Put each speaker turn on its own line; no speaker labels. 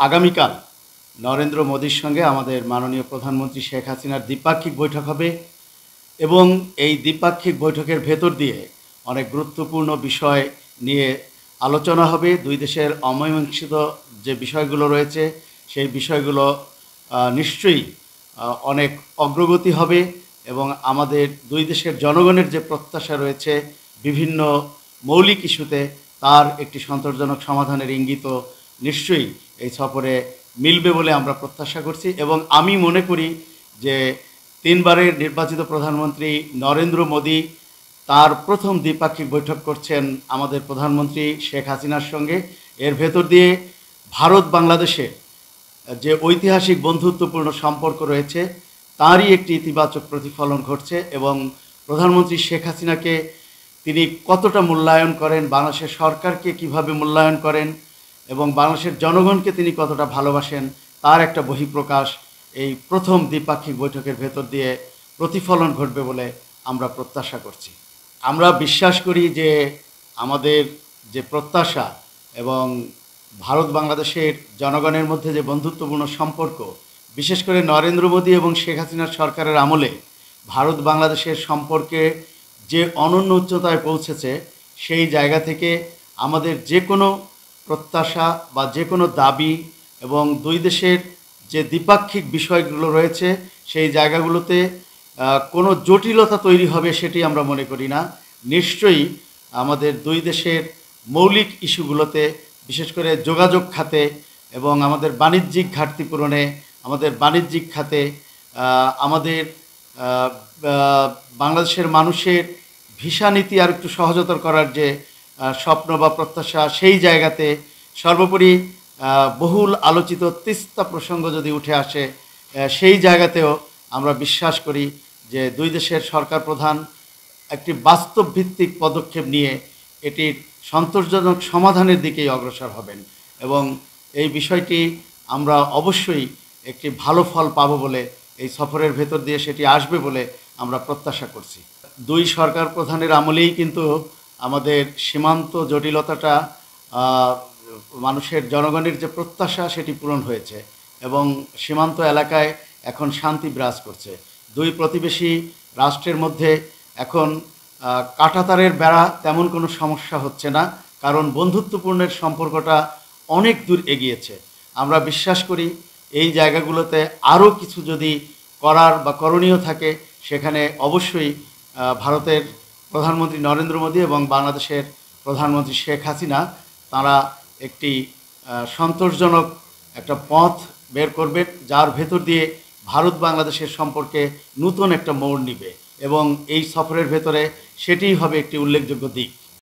আগামীকাল নরেন্দ্র মোদীর সঙ্গে আমাদের মাননীয় প্রধানমন্ত্রী শেখ হাসিনার দ্বিপাক্ষিক বৈঠক হবে এবং এই দ্বিপাক্ষিক বৈঠকের ভেতর দিয়ে অনেক গুরুত্বপূর্ণ বিষয় নিয়ে আলোচনা হবে। দুই দেশের অমীমাংসিত যে বিষয়গুলো রয়েছে সেই বিষয়গুলো নিশ্চয়ই অনেক অগ্রগতি হবে এবং আমাদের দুই দেশের জনগণের যে প্রত্যাশা রয়েছে বিভিন্ন মৌলিক ইস্যুতে তার একটি সন্তোষজনক সমাধানের ইঙ্গিতও নিশ্চয়ই এই সফরে মিলবে বলে আমরা প্রত্যাশা করছি। এবং আমি মনে করি যে 3 বারের নির্বাচিত প্রধানমন্ত্রী নরেন্দ্র মোদী তার প্রথম দ্বিপাক্ষিক বৈঠক করছেন আমাদের প্রধানমন্ত্রী শেখ হাসিনার সঙ্গে। এর ভেতর দিয়ে ভারত বাংলাদেশের যে ঐতিহাসিক বন্ধুত্বপূর্ণ সম্পর্ক রয়েছে তারই একটি ইতিবাচক প্রতিফলন ঘটছে এবং প্রধানমন্ত্রী শেখ হাসিনাকে তিনি কতটা মূল্যায়ন করেন, বাংলাদেশের সরকারকে কিভাবে মূল্যায়ন করেন এবং বাংলাদেশের জনগণকে তিনি কতটা ভালোবাসেন তার একটা বহিঃপ্রকাশ এই প্রথম দ্বিপাক্ষিক বৈঠকের ভেতর দিয়ে প্রতিফলন ঘটবে বলে আমরা প্রত্যাশা করছি। আমরা বিশ্বাস করি যে আমাদের যে প্রত্যাশা এবং ভারত বাংলাদেশের জনগণের মধ্যে যে বন্ধুত্বপূর্ণ সম্পর্ক, বিশেষ করে নরেন্দ্র মোদী এবং শেখ হাসিনার সরকারের আমলে ভারত বাংলাদেশের সম্পর্কে যে অনন্য উচ্চতায় পৌঁছেছে, সেই জায়গা থেকে আমাদের যে কোনো প্রত্যাশা বা যে কোনো দাবি এবং দুই দেশের যে দ্বিপাক্ষিক বিষয়গুলো রয়েছে সেই জায়গাগুলোতে কোনো জটিলতা তৈরি হবে সেটি আমরা মনে করি না। নিশ্চয়ই আমাদের দুই দেশের মৌলিক ইস্যুগুলোতে, বিশেষ করে যোগাযোগ খাতে এবং আমাদের বাণিজ্যিক ঘাটতি পূরণে, আমাদের বাণিজ্যিক খাতে, আমাদের বাংলাদেশের মানুষের ভিসা নীতি আর একটু সহজতর করার যে স্বপ্ন বা প্রত্যাশা, সেই জায়গাতে সর্বোপরি বহুল আলোচিত তিস্তা প্রসঙ্গ যদি উঠে আসে, সেই জায়গাতেও আমরা বিশ্বাস করি যে দুই দেশের সরকার প্রধান একটি বাস্তব ভিত্তিক পদক্ষেপ নিয়ে এটির সন্তোষজনক সমাধানের দিকেই অগ্রসর হবেন এবং এই বিষয়টি আমরা অবশ্যই একটি ভালো ফল পাবো বলে, এই সফরের ভেতর দিয়ে সেটি আসবে বলে আমরা প্রত্যাশা করছি। দুই সরকার প্রধানের আমলেই কিন্তু আমাদের সীমান্ত জটিলতাটা, মানুষের জনগণের যে প্রত্যাশা সেটি পূরণ হয়েছে এবং সীমান্ত এলাকায় এখন শান্তি বিরাজ করছে। দুই প্রতিবেশী রাষ্ট্রের মধ্যে এখন কাঁটাতারের বেড়া তেমন কোনো সমস্যা হচ্ছে না, কারণ বন্ধুত্বপূর্ণের সম্পর্কটা অনেক দূর এগিয়েছে। আমরা বিশ্বাস করি এই জায়গাগুলোতে আরও কিছু যদি করার বা করণীয় থাকে, সেখানে অবশ্যই ভারতের প্রধানমন্ত্রী নরেন্দ্র মোদী এবং বাংলাদেশের প্রধানমন্ত্রী শেখ হাসিনা তারা একটি সন্তোষজনক একটা পথ বের করবে, যার ভেতর দিয়ে ভারত বাংলাদেশের সম্পর্কে নতুন একটা মোড় নিবে এবং এই সফরের ভেতরে সেটিই হবে একটি উল্লেখযোগ্য দিক।